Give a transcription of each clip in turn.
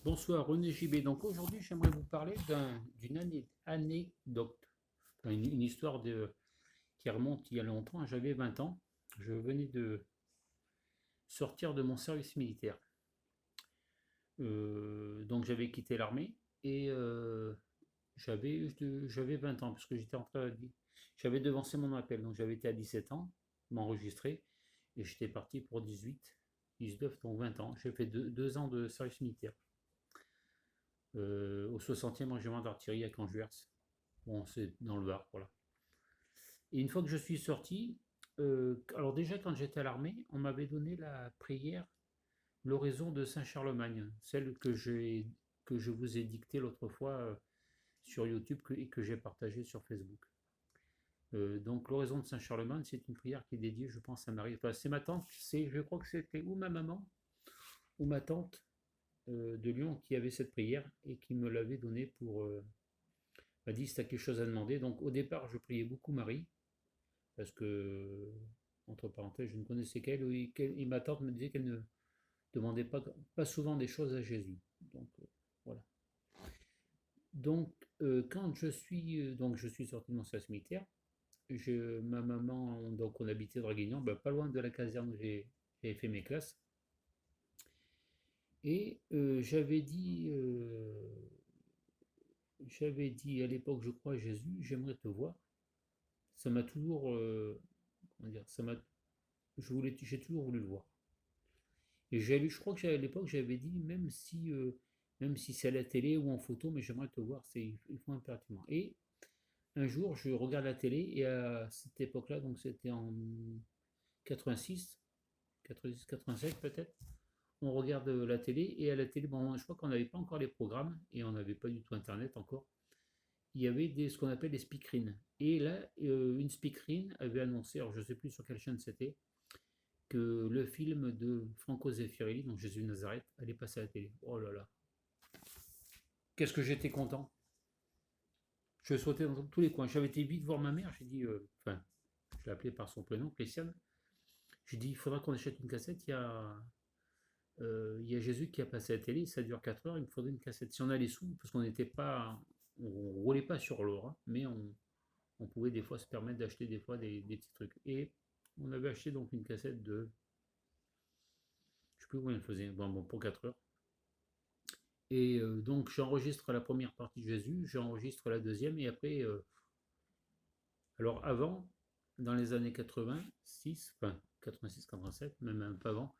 Bonsoir, René JB. Donc aujourd'hui, j'aimerais vous parler d'une anecdote, enfin, une histoire qui remonte il y a longtemps. J'avais 20 ans. Je venais de sortir de mon service militaire. Donc j'avais quitté l'armée et j'avais 20 ans parce que j'avais devancé mon appel. Donc j'avais été à 17 ans, m'enregistrer et j'étais parti pour 18, 19, donc 20 ans. J'ai fait 2 ans de service militaire. Au 60e régiment d'artillerie à Canjuers. Bon, c'est dans le Var, voilà. Et une fois que je suis sorti, alors déjà quand j'étais à l'armée, on m'avait donné la prière, l'oraison de Saint-Charlemagne, celle que je vous ai dictée l'autre fois sur YouTube et que j'ai partagée sur Facebook. Donc l'oraison de Saint-Charlemagne, c'est une prière qui est dédiée, je pense, à Marie. Enfin, c'est ma tante, je crois que c'était ou ma maman ou ma tante de Lyon qui avait cette prière et qui me l'avait donnée pour, m'a dit si tu as quelque chose à demander. Donc au départ, je priais beaucoup Marie, parce que, entre parenthèses, je ne connaissais qu'elle, et ma tante me disait qu'elle ne demandait pas souvent des choses à Jésus. Donc voilà. Donc donc je suis sorti de mon service militaire. Ma maman, donc on habitait Draguignan, ben, pas loin de la caserne où j'ai fait mes classes. Et j'avais dit à l'époque, je crois, à Jésus, j'aimerais te voir. Ça m'a toujours, comment dire, j'ai toujours voulu le voir. Et je crois que à l'époque, j'avais dit, même si c'est à la télé ou en photo, mais j'aimerais te voir, il faut impérativement. Et un jour, je regarde la télé, et à cette époque-là, donc c'était en 86, 86, 87 peut-être, on regarde la télé, et à la télé, bon, je crois qu'on n'avait pas encore les programmes, et on n'avait pas du tout Internet encore. Il y avait ce qu'on appelle des speakerines. Et là, une speakerine avait annoncé, alors je ne sais plus sur quelle chaîne c'était, que le film de Franco Zeffirelli, donc Jésus de Nazareth, allait passer à la télé. Oh là là, qu'est-ce que j'étais content. Je sautais dans tous les coins. J'avais été vite voir ma mère, j'ai dit, enfin, je l'ai appelée par son prénom, Christiane. J'ai dit, il faudra qu'on achète une cassette, il y a Jésus qui a passé à la télé, ça dure 4 heures, il me faudrait une cassette. Si on a les sous, parce qu'on n'était pas, on roulait pas sur l'or, hein, mais on pouvait des fois se permettre d'acheter des fois des petits trucs. Et on avait acheté donc une cassette de, je sais plus combien elle faisait, bon, pour 4 heures. Et donc j'enregistre la première partie de Jésus, j'enregistre la deuxième, et après, alors avant, dans les années 86, enfin 86, 87, même un peu avant,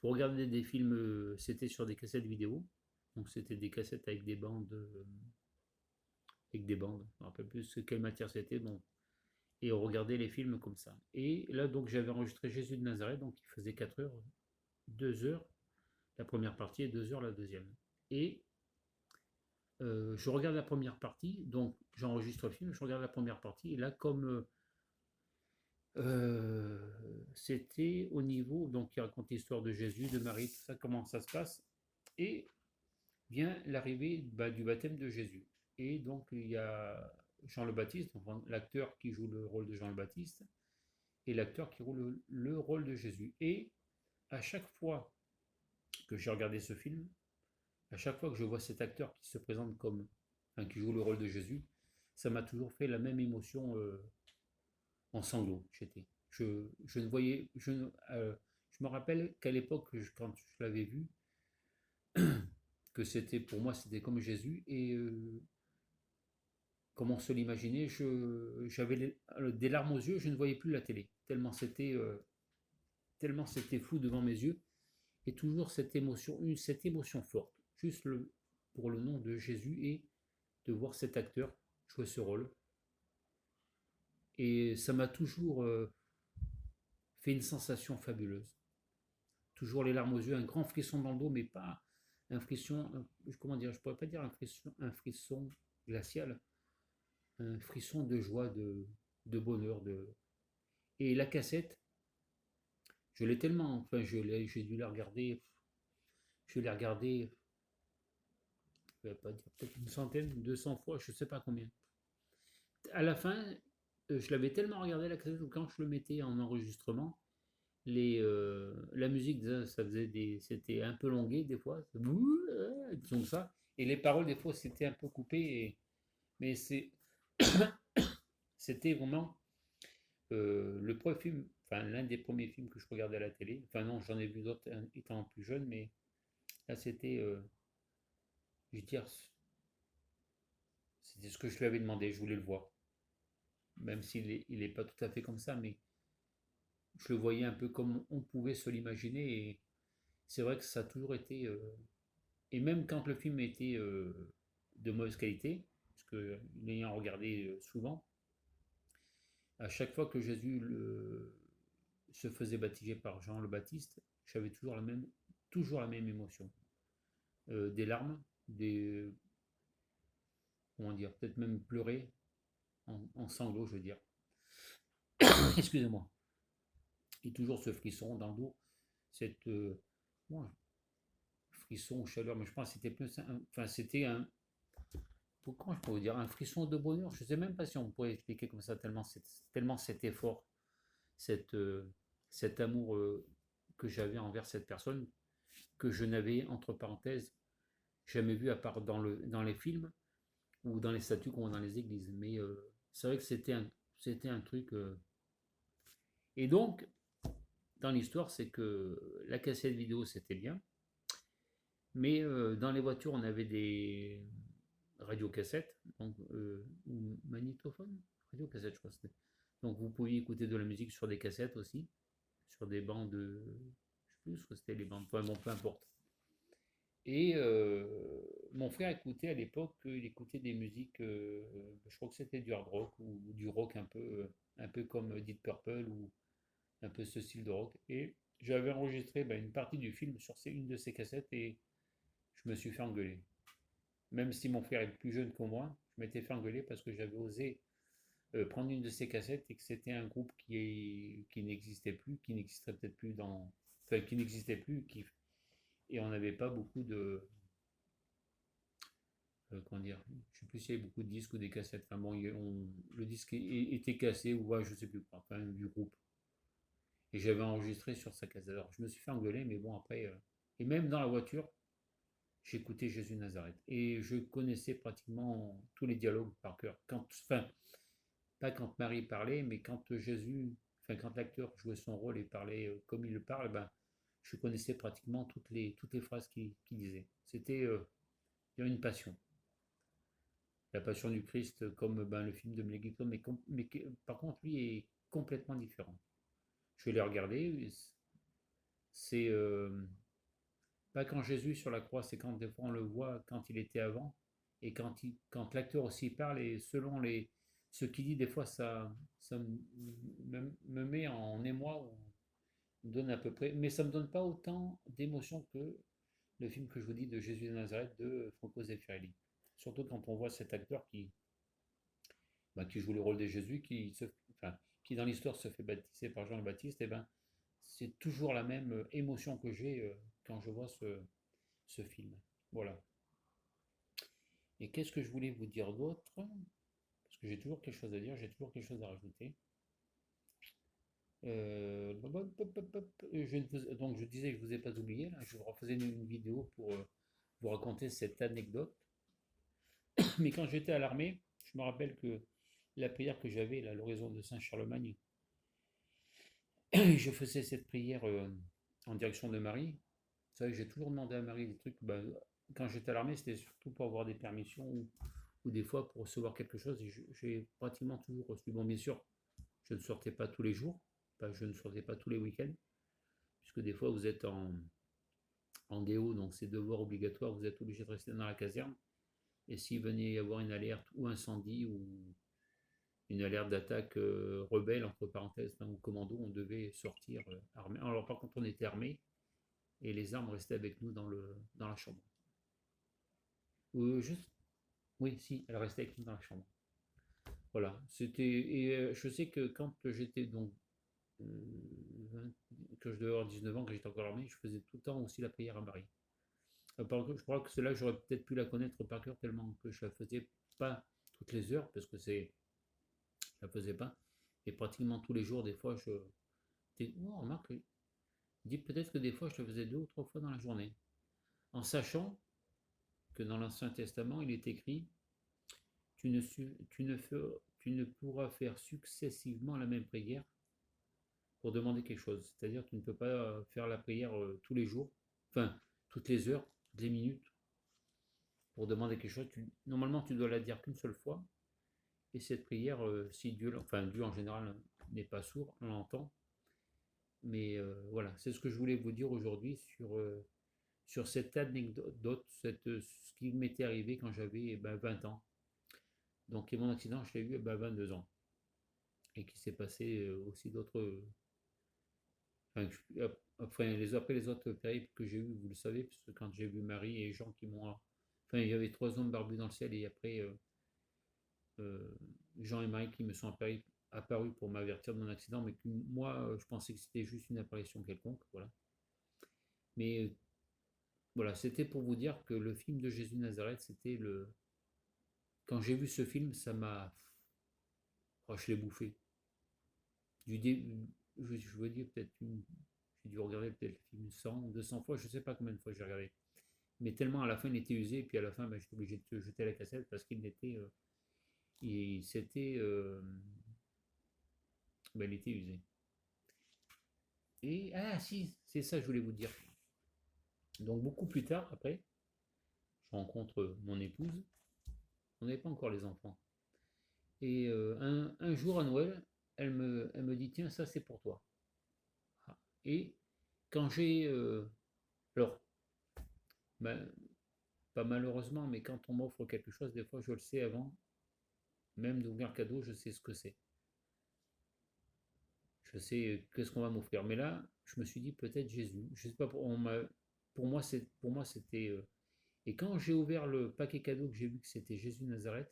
pour regarder des films, c'était sur des cassettes vidéo. Donc c'était des cassettes avec des bandes. Je ne me rappelle plus quelle matière c'était. Bon, et on regardait les films comme ça. Et là donc j'avais enregistré Jésus de Nazareth, donc il faisait 4 heures, 2 heures la première partie et 2 heures la deuxième. Et je regarde la première partie, donc j'enregistre le film, je regarde la première partie, et là, comme c'était au niveau, donc il raconte l'histoire de Jésus, de Marie, tout ça, comment ça se passe, et vient l'arrivée du baptême de Jésus. Et donc il y a Jean le Baptiste, enfin, l'acteur qui joue le rôle de Jean le Baptiste, et l'acteur qui joue le rôle de Jésus. Et à chaque fois que j'ai regardé ce film, à chaque fois que je vois cet acteur qui se présente comme, enfin, qui joue le rôle de Jésus, ça m'a toujours fait la même émotion en sanglots. Je ne voyais, je me rappelle qu'à l'époque, quand je l'avais vu, que c'était pour moi, c'était comme Jésus, et comment se l'imaginer, j'avais des larmes aux yeux, je ne voyais plus la télé, tellement c'était flou devant mes yeux, et toujours cette émotion forte, juste pour le nom de Jésus, et de voir cet acteur jouer ce rôle. Et ça m'a toujours fait une sensation fabuleuse. Toujours les larmes aux yeux, un grand frisson dans le dos, mais pas un frisson, comment dire, je pourrais pas dire un frisson glacial, un frisson de joie, de bonheur. Et la cassette, je l'ai tellement, enfin, j'ai dû la regarder, je l'ai regardée, je vais pas dire, peut-être une centaine, 200 fois, je sais pas combien. À la fin, je l'avais tellement regardé la cassette que quand je le mettais en enregistrement, la musique, ça faisait c'était un peu longué des fois, disons ça, et les paroles des fois c'était un peu coupé, mais c'était vraiment le premier film, enfin l'un des premiers films que je regardais à la télé. Enfin non, j'en ai vu d'autres étant plus jeune, mais là c'était, je veux dire, c'était ce que je lui avais demandé, je voulais le voir, même il est pas tout à fait comme ça, mais je le voyais un peu comme on pouvait se l'imaginer, et c'est vrai que ça a toujours été, et même quand le film était de mauvaise qualité, parce que l'ayant regardé souvent, à chaque fois que se faisait baptiser par Jean le Baptiste, j'avais toujours la même émotion. Des larmes, comment dire, peut-être même pleurer, en sanglots, je veux dire. Excusez-moi. Et toujours ce frisson dans le dos, cette ouais, frisson ou chaleur, mais je pense que c'était plus enfin c'était un, comment je pourrais dire, un frisson de bonheur. Je ne sais même pas si on pourrait expliquer comme ça, tellement cet effort, cette, cet amour que j'avais envers cette personne, que je n'avais, entre parenthèses, jamais vu à part dans les films ou dans les statues qu'on voit dans les églises. Mais c'est vrai que c'était un truc. Et donc, dans l'histoire, c'est que la cassette vidéo, c'était bien. Mais dans les voitures, on avait des radiocassettes, donc, ou magnétophones, radiocassettes, je crois que c'était. Donc vous pouviez écouter de la musique sur des cassettes aussi, sur des bandes de. Je sais plus ce que c'était les bandes, enfin bon, peu importe. Et mon frère écoutait à l'époque, il écoutait des musiques, je crois que c'était du hard rock ou du rock un peu comme Deep Purple ou un peu ce style de rock. Et j'avais enregistré une partie du film sur une de ces cassettes et je me suis fait engueuler. Même si mon frère est plus jeune que moi, je m'étais fait engueuler parce que j'avais osé prendre une de ces cassettes et que c'était un groupe qui n'existait plus, qui n'existerait peut-être plus enfin, qui n'existait plus, et on n'avait pas beaucoup de. Comment dire, je sais plus s'il y avait beaucoup de disques ou des cassettes. Enfin bon, le disque était cassé ou ouais, je sais plus quoi, enfin du groupe. Et j'avais enregistré sur sa cassette. Alors je me suis fait engueuler, mais bon après. Et même dans la voiture, j'écoutais Jésus de Nazareth. Et je connaissais pratiquement tous les dialogues par cœur. Enfin, pas quand Marie parlait, mais quand Jésus, enfin quand l'acteur jouait son rôle et parlait comme il le parle, je connaissais pratiquement toutes les phrases qu'il disait. C'était, il y avait une passion. La Passion du Christ, comme le film de Mel Gibson, mais par contre, lui est complètement différent. Je l'ai regardé, c'est pas quand Jésus sur la croix, c'est quand des fois on le voit quand il était avant, et quand l'acteur aussi parle, et selon ce qu'il dit, des fois ça me met en émoi, ou me donne à peu près, mais ça me donne pas autant d'émotion que le film que je vous dis de Jésus de Nazareth de Franco Zeffirelli. Surtout quand on voit cet acteur qui joue le rôle de Jésus, enfin, qui dans l'histoire se fait baptiser par Jean le Baptiste, et c'est toujours la même émotion que j'ai quand je vois ce film. Voilà. Et qu'est-ce que je voulais vous dire d'autre? Parce que j'ai toujours quelque chose à dire, j'ai toujours quelque chose à rajouter. Donc je disais que je ne vous ai pas oublié, là, je vous refaisais une vidéo pour vous raconter cette anecdote. Mais quand j'étais à l'armée, je me rappelle que la prière que j'avais là, à l'horizon de Saint-Charlemagne, je faisais cette prière en direction de Marie. Vous savez, j'ai toujours demandé à Marie des trucs. Quand j'étais à l'armée, c'était surtout pour avoir des permissions ou des fois pour recevoir quelque chose. Et j'ai pratiquement toujours reçu. Bon, bien sûr, je ne sortais pas tous les jours, je ne sortais pas tous les week-ends, puisque des fois vous êtes en DO, donc c'est devoir obligatoire, vous êtes obligé de rester dans la caserne. Et s'il venait y avoir une alerte ou incendie ou une alerte d'attaque rebelle, entre parenthèses, au commando, on devait sortir armé. Alors par contre, on était armé et les armes restaient avec nous dans la chambre. Juste, oui, si, elles restaient avec nous dans la chambre. Voilà, c'était. Et je sais que quand j'étais donc. Que je devais avoir 19 ans, quand j'étais encore armé, je faisais tout le temps aussi la prière à Marie. Par contre, je crois que c'est là que j'aurais peut-être pu la connaître par cœur tellement que je la faisais pas toutes les heures, parce que je la faisais pas. Et pratiquement tous les jours, des fois, oh, remarque, Il dit peut-être que des fois je le faisais 2 ou 3 fois dans la journée, en sachant que dans l'Ancien Testament, il est écrit tu ne pourras faire successivement la même prière pour demander quelque chose. C'est-à-dire que tu ne peux pas faire la prière tous les jours, enfin toutes les heures, toutes les minutes, pour demander quelque chose. Normalement, tu dois la dire qu'une seule fois. Et cette prière, si Dieu, enfin Dieu en général n'est pas sourd, on l'entend. Mais voilà, c'est ce que je voulais vous dire aujourd'hui sur cette anecdote, ce qui m'était arrivé quand j'avais 20 ans. Donc, et mon accident, je l'ai eu à 22 ans. Et qui s'est passé aussi d'autres. Enfin, après les autres périples que j'ai eu, vous le savez, parce que quand j'ai vu Marie et Jean qui m'ont. Enfin, il y avait 3 hommes barbus dans le ciel, et après Jean et Marie qui me sont apparus pour m'avertir de mon accident, mais que moi, je pensais que c'était juste une apparition quelconque. Voilà. Mais voilà, c'était pour vous dire que le film de Jésus de Nazareth, c'était le. Quand j'ai vu ce film, ça m'a. Oh, je l'ai bouffé. Du début, je veux dire, j'ai dû regarder peut-être le film 100 ou 200 fois, je ne sais pas combien de fois j'ai regardé. Mais tellement à la fin il était usé, et puis à la fin j'étais obligé de jeter la cassette parce qu'il était, il était usé. Et ah si, c'est ça que je voulais vous dire. Donc beaucoup plus tard, après, je rencontre mon épouse. On n'avait pas encore les enfants. Et un jour à Noël, elle me dit tiens, ça c'est pour toi. Ah. Et quand j'ai. Alors, ben, pas malheureusement, mais quand on m'offre quelque chose, des fois je le sais avant, même d'ouvrir le cadeau, je sais ce que c'est. Je sais qu'est-ce qu'on va m'offrir. Mais là, je me suis dit peut-être Jésus. Je sais pas, pour moi c'était. Et quand j'ai ouvert le paquet cadeau, que j'ai vu que c'était Jésus de Nazareth,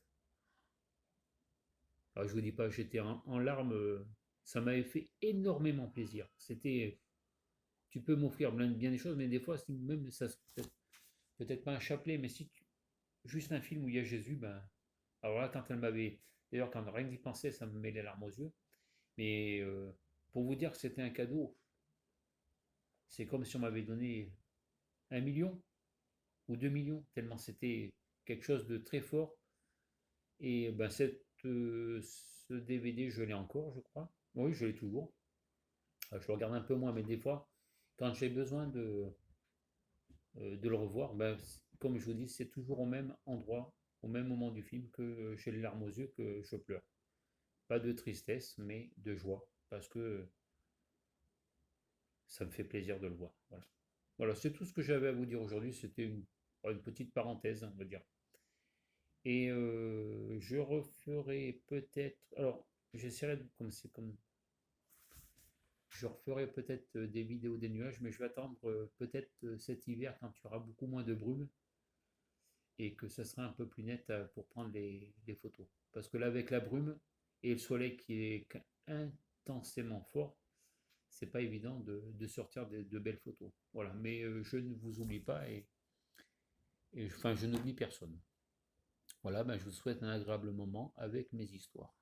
alors je vous dis pas, j'étais en larmes. Ça m'avait fait énormément plaisir. C'était, tu peux m'offrir bien des choses, mais des fois, même ça, peut-être pas un chapelet, mais si juste un film où il y a Jésus, ben, alors là, quand elle m'avait, d'ailleurs, quand rien d'y penser, ça me met les larmes aux yeux. Mais pour vous dire que c'était un cadeau, c'est comme si on m'avait donné 1 million ou 2 millions, tellement c'était quelque chose de très fort. Et ben, ce DVD, je l'ai encore, je crois. Oui, je l'ai toujours. Je le regarde un peu moins, mais des fois, quand j'ai besoin de le revoir, ben, comme je vous dis, c'est toujours au même endroit, au même moment du film que j'ai les larmes aux yeux, que je pleure. Pas de tristesse, mais de joie, parce que ça me fait plaisir de le voir. Voilà, voilà, c'est tout ce que j'avais à vous dire aujourd'hui. C'était une petite parenthèse, on va dire. Et je referai peut-être. Alors, j'essaierai de. Comme. Je referai peut-être des vidéos des nuages, mais je vais attendre peut-être cet hiver quand il y aura beaucoup moins de brume et que ça sera un peu plus net pour prendre les photos. Parce que là, avec la brume et le soleil qui est intensément fort, c'est pas évident de sortir de belles photos. Voilà, mais je ne vous oublie pas enfin, je n'oublie personne. Voilà, ben, je vous souhaite un agréable moment avec mes histoires.